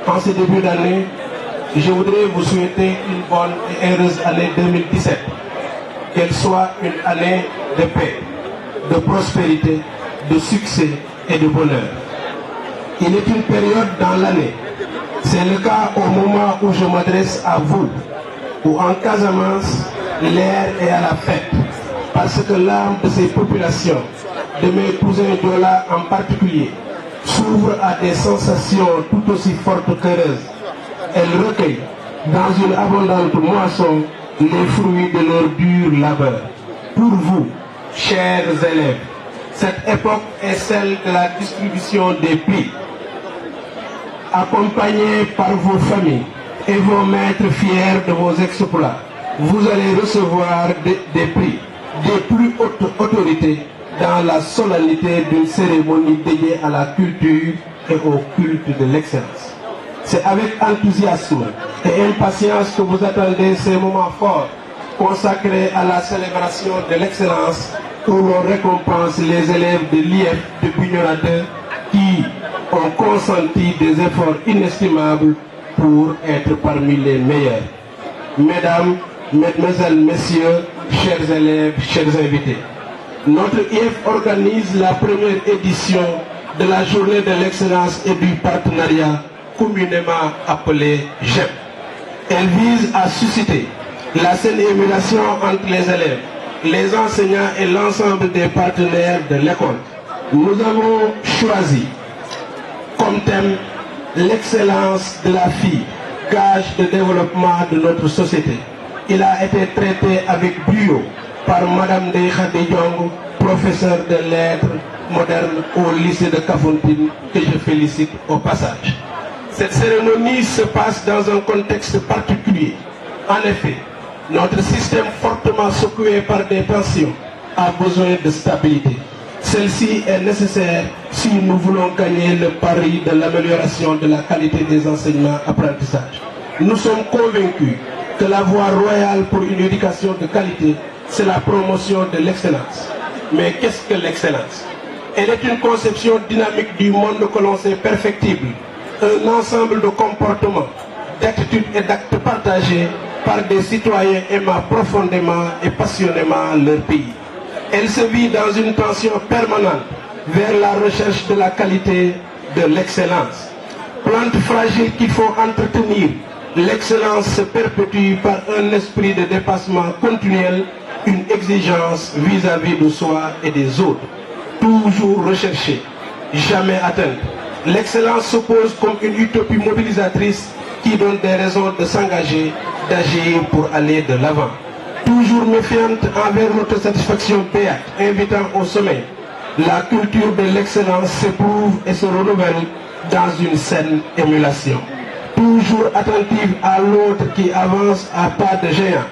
En ce début d'année, je voudrais vous souhaiter une bonne et heureuse année 2017. Qu'elle soit une année de paix, de prospérité, de succès et de bonheur. Il est une période dans l'année. C'est le cas au moment où je m'adresse à vous, où en Casamance, l'air est à la fête, parce que l'âme de ces populations, de mes cousins Diola en particulier, s'ouvre à des sensations tout aussi fortes qu'heureuses. Elle recueille dans une abondante moisson les fruits de leur dur labeur. Pour vous, chers élèves, cette époque est celle de la distribution des prix. Accompagnés par vos familles et vos maîtres fiers de vos exploits, vous allez recevoir des prix des plus hautes autorités dans la solennité d'une cérémonie dédiée à la culture et au culte de l'excellence. C'est avec enthousiasme et impatience que vous attendez ces moments forts consacrés à la célébration de l'excellence où l'on récompense les élèves de l'IF de Bignona 2 qui ont consenti des efforts inestimables pour être parmi les meilleurs. Mesdames, Mesdemoiselles, Messieurs, chers élèves, chers invités, notre IF organise la première édition de la Journée de l'excellence et du partenariat communément appelée GEP. Elle vise à susciter la saine émulation entre les élèves, les enseignants et l'ensemble des partenaires de l'école. Nous avons choisi comme thème l'excellence de la fille, gage de développement de notre société. Il a été traité avec brio par Madame Deikha Diong, professeure de lettres modernes au lycée de Kafountine, que je félicite au passage. Cette cérémonie se passe dans un contexte particulier. En effet, notre système fortement secoué par des tensions a besoin de stabilité. Celle-ci est nécessaire si nous voulons gagner le pari de l'amélioration de la qualité des enseignements-apprentissages. Nous sommes convaincus que la voie royale pour une éducation de qualité, c'est la promotion de l'excellence. Mais qu'est-ce que l'excellence? Elle est une conception dynamique du monde que l'on sait perfectible, un ensemble de comportements, d'attitudes et d'actes partagés par des citoyens aimant profondément et passionnément leur pays. Elle se vit dans une tension permanente vers la recherche de la qualité, de l'excellence. Plante fragile qu'il faut entretenir, l'excellence se perpétue par un esprit de dépassement continuel, une exigence vis-à-vis de soi et des autres, toujours recherchée, jamais atteinte. L'excellence s'oppose comme une utopie mobilisatrice qui donne des raisons de s'engager, d'agir pour aller de l'avant. Toujours méfiante envers notre satisfaction béate, invitant au sommet, la culture de l'excellence s'éprouve et se renouvelle dans une saine émulation. Toujours attentive à l'autre qui avance à pas de géant,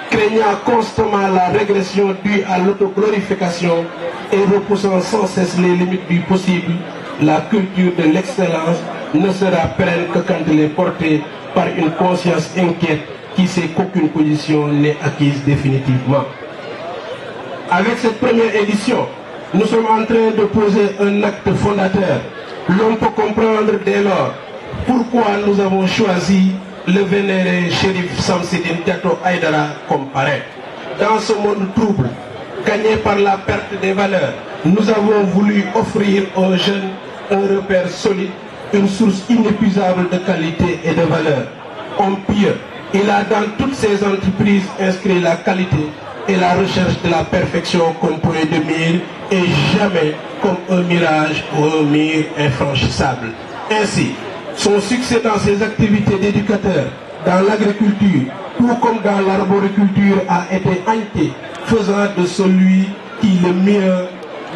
craignant constamment la régression due à l'autoglorification et repoussant sans cesse les limites du possible, la culture de l'excellence ne sera pérenne que quand elle est portée par une conscience inquiète qui sait qu'aucune position n'est acquise définitivement. Avec cette première édition, nous sommes en train de poser un acte fondateur. L'on peut comprendre dès lors pourquoi nous avons choisi le vénéré Chérif Samsidine Diato Aïdara comme parrain. Dans ce monde trouble, gagné par la perte des valeurs, nous avons voulu offrir aux jeunes un repère solide, une source inépuisable de qualité et de valeur. Homme pieux, il a dans toutes ses entreprises inscrit la qualité et la recherche de la perfection comme point de mire et jamais comme un mirage ou un mire infranchissable. Ainsi, son succès dans ses activités d'éducateur, dans l'agriculture, tout comme dans l'arboriculture, a été hanté, faisant de celui qui le mieux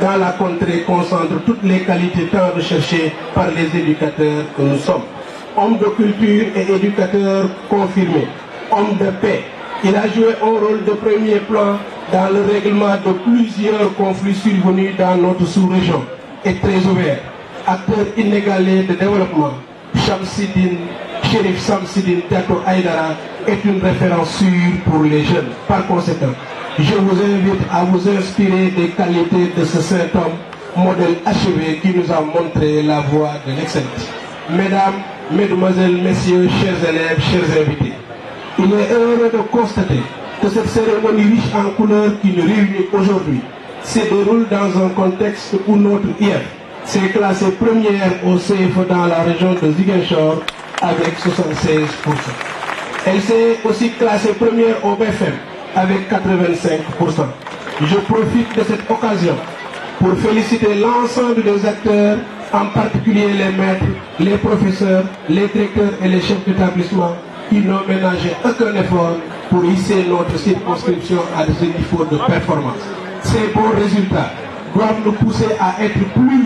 dans la contrée concentre toutes les qualités tant recherchées par les éducateurs que nous sommes. Homme de culture et éducateur confirmé, homme de paix, il a joué un rôle de premier plan dans le règlement de plusieurs conflits survenus dans notre sous-région et très ouvert, acteur inégalé de développement. Chérif Samsidine Diato Aïdara est une référence sûre pour les jeunes. Par conséquent, je vous invite à vous inspirer des qualités de ce saint homme, modèle achevé qui nous a montré la voie de l'excellence. Mesdames, mesdemoiselles, messieurs, chers élèves, chers invités. Il est heureux de constater que cette cérémonie riche en couleurs qui nous réunit aujourd'hui se déroule dans un contexte où notre IEF s'est classée première au CFE dans la région de Ziguinchor avec 76%. Elle s'est aussi classée première au BFM avec 85%. Je profite de cette occasion pour féliciter l'ensemble des acteurs, en particulier les maîtres, les professeurs, les directeurs et les chefs d'établissement qui n'ont ménagé aucun effort pour hisser notre circonscription à ce niveau de performance. Ces bons résultats doivent nous pousser à être plus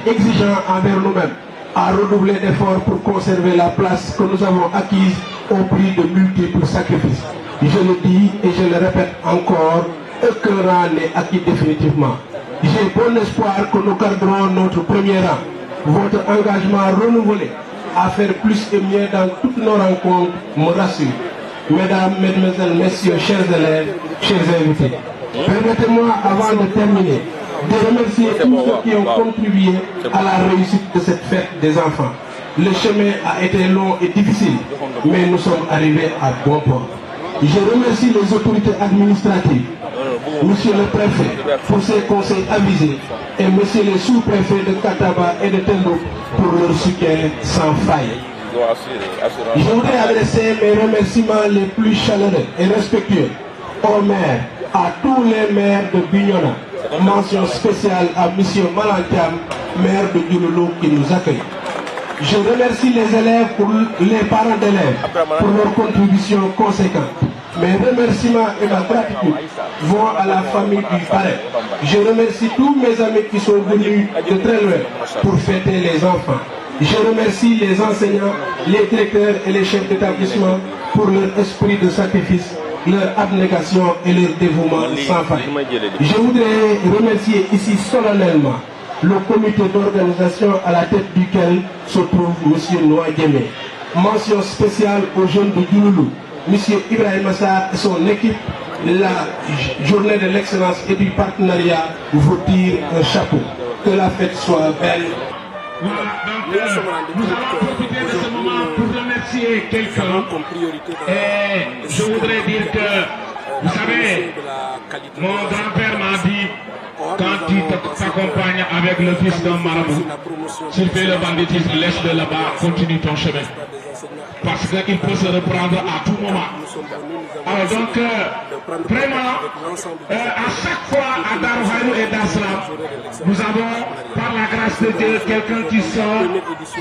exigeants envers nous-mêmes, à redoubler d'efforts pour conserver la place que nous avons acquise au prix de multiples sacrifices. Je le dis et je le répète encore, aucun rang n'est acquis définitivement. J'ai bon espoir que nous garderons notre premier rang. Votre engagement renouvelé à faire plus et mieux dans toutes nos rencontres me rassure. Mesdames, Mesdemoiselles, Messieurs, chers élèves, chers invités, permettez-moi avant de terminer de remercier tous ceux qui ont contribué à la réussite de cette fête des enfants. Le chemin a été long et difficile, mais nous sommes arrivés à bon port. Je remercie les autorités administratives, Monsieur le Préfet pour ses conseils avisés et Monsieur les sous-préfets de Kataba et de Tendou pour leur soutien sans faille. Je voudrais adresser mes remerciements les plus chaleureux et respectueux aux maires, à tous les maires de Bignona. Mention spéciale à M. Malantiam, maire de Djouloulou qui nous accueille. Je remercie les élèves, les parents d'élèves pour leur contribution conséquente. Mes remerciements et ma gratitude vont à la famille du parrain. Je remercie tous mes amis qui sont venus de très loin pour fêter les enfants. Je remercie les enseignants, les directeurs et les chefs d'établissement pour leur esprit de sacrifice, leur abnégation et leur dévouement sans faille. Je voudrais remercier ici solennellement le comité d'organisation à la tête duquel se trouve M. Noa Djemé. Mention spéciale aux jeunes de Djouloulou, M. Ibrahim Assar et son équipe. La journée de l'excellence et du partenariat vous tire un chapeau. Que la fête soit belle. Voilà, donc nous allons profiter de ce moment pour remercier quelqu'un. Et je voudrais dire que, vous savez, mon grand-père m'a dit, quand tu t'accompagnes avec le fils d'un marabout, s'il fait le banditisme, laisse-le là-bas, continue ton chemin. Parce qu'il peut se reprendre à tout moment. Alors donc, vraiment, à chaque fois à Darou et Daslam, nous avons, par la grâce de Dieu, quelqu'un qui sort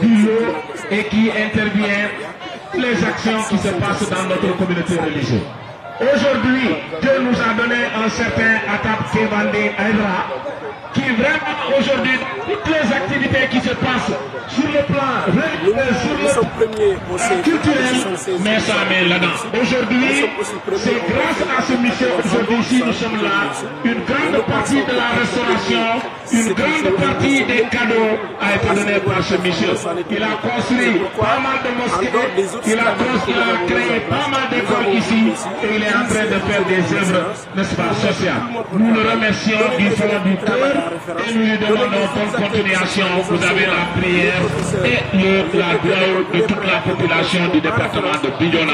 du lot et qui intervient toutes les actions qui se passent dans notre communauté religieuse. Aujourd'hui, Dieu nous a donné un certain Atap Kevande Aïdra, qui vraiment aujourd'hui, toutes les activités qui se passent sur le plan culturel, mais ça met là-dedans. Aujourd'hui, c'est grâce à ce mission, aujourd'hui ici nous sommes là, une grande partie de la restauration, une grande partie des cadeaux a été donnée par ce monsieur. Il a construit pas mal de mosquées, il a créé pas mal d'écoles ici, et il est en train de faire des œuvres, n'est-ce pas, sociales. Nous le remercions du fond du cœur et nous lui demandons bonne continuation. Vous avez la prière et la gloire de toute la population du département de Bignona.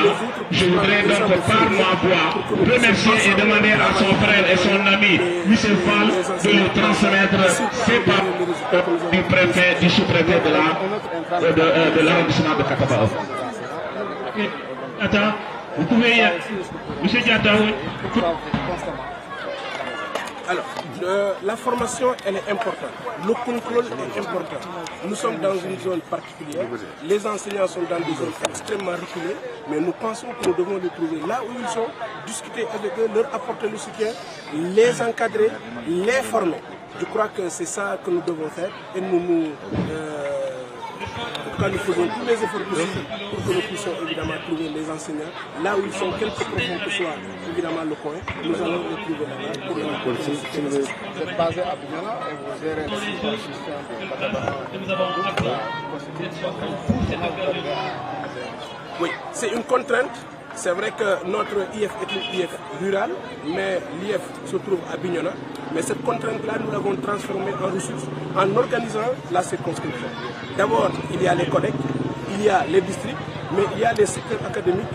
Je voudrais donc par ma voix remercier et demander à son frère et son ami Michel Fall de lui transmettre ses paroles du préfet, du sous-préfet de l'arrondissement de Kataba. Attends, vous pouvez, monsieur Diata. Alors, la formation, elle est importante. Le contrôle est important. Nous sommes dans une zone particulière. Les enseignants sont dans des zones extrêmement reculées. Mais nous pensons que nous devons les trouver là où ils sont, discuter avec eux, leur apporter le soutien, les encadrer, les former. Je crois que c'est ça que nous devons faire. Et quand nous faisons tous les efforts possibles pour que nous puissions évidemment trouver les enseignants là où ils sont, quelque profond que soit évidemment le coin, nous allons les trouver là-bas pour les apporter. Vous êtes basé à Bignona et vous gérez le système de Kataba. Oui, c'est une contrainte. C'est vrai que notre IF est une IF rurale, mais l'IF se trouve à Bignona. Mais cette contrainte-là, nous l'avons transformée en ressources en organisant la circonscription. D'abord, il y a les collectes, il y a les districts, mais il y a les secteurs académiques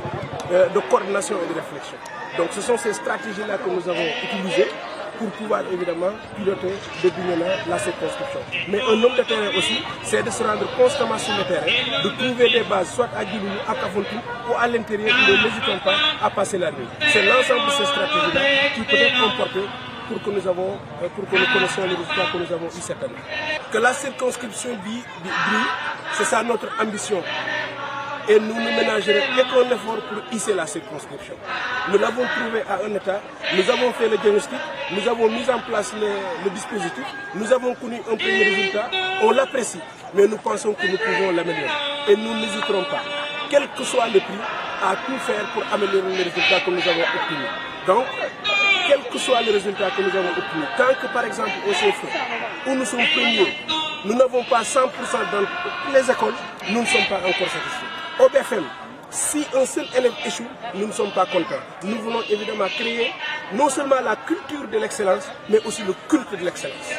de coordination et de réflexion. Donc ce sont ces stratégies-là que nous avons utilisées pour pouvoir évidemment piloter de Bignona la circonscription. Mais un homme de terrain aussi, c'est de se rendre constamment sur le terrain, de trouver des bases, soit à Guilou, à Kavontou ou à l'intérieur, nous n'hésitons pas à passer la nuit. C'est l'ensemble de ces stratégies-là qui peut être emportées pour que nous connaissions les résultats que nous avons eu cette année. Que la circonscription brille, c'est ça notre ambition. Et nous ne ménagerons aucun effort pour hisser la circonscription. Nous l'avons trouvé à un état, nous avons fait le diagnostic, nous avons mis en place le dispositif, nous avons connu un premier résultat, on l'apprécie, mais nous pensons que nous pouvons l'améliorer. Et nous n'hésiterons pas, quel que soit le prix, à tout faire pour améliorer les résultats que nous avons obtenus. Donc, quel que soit le résultat que nous avons obtenu, tant que par exemple au CFE, où nous sommes premiers, nous n'avons pas 100% dans toutes les écoles, nous ne sommes pas encore satisfaits. Au BFM, si un seul élève échoue, nous ne sommes pas contents. Nous voulons évidemment créer non seulement la culture de l'excellence, mais aussi le culte de l'excellence.